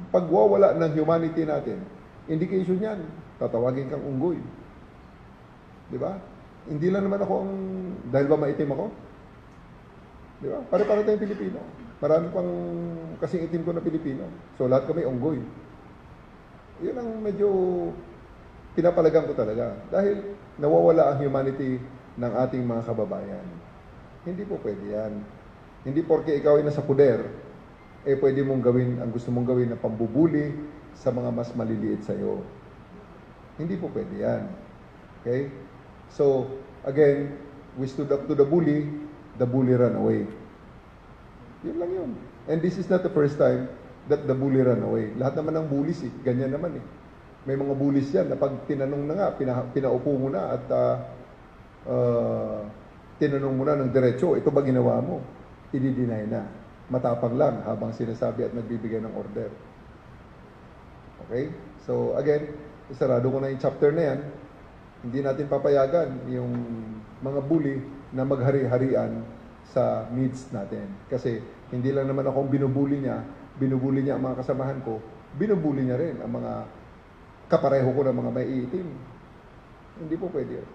pagwawala ng humanity natin, indication yan, tatawagin kang unggoy. Di ba? Hindi lang naman ako dahil ba maitim ako? Di ba? Pare-pare tayong Pilipino. Marami pang kasing itim ko na Pilipino. So lahat kami unggoy. Yun ang medyo pinapalagan ko talaga. Dahil nawawala ang humanity ng ating mga kababayan. Hindi po pwede yan. Hindi porke ikaw ay nasa puder, pwede mong gawin ang gusto mong gawin na pambubuli sa mga mas maliliit sa'yo. Hindi po pwede yan. Okay? So, again, we stood up to the bully ran away. Yun lang yun. And this is not the first time that the bully ran away. Lahat naman ng bullies, ganyan naman eh. May mga bullies yan na pag tinanong na nga, pinaupo mo na at tinanong mo na ng diretso, ito ba ginawa mo? I-deny na. Matapang lang habang sinasabi at nagbibigay ng order. Okay? So, again, isarado ko na yung chapter na yan. Hindi natin papayagan yung mga bully na maghari-harian sa needs natin. Kasi hindi lang naman akong binubuli niya ang mga kasamahan ko, binubuli niya rin ang mga kapareho ko ng mga may iitim. Hindi po pwede yun.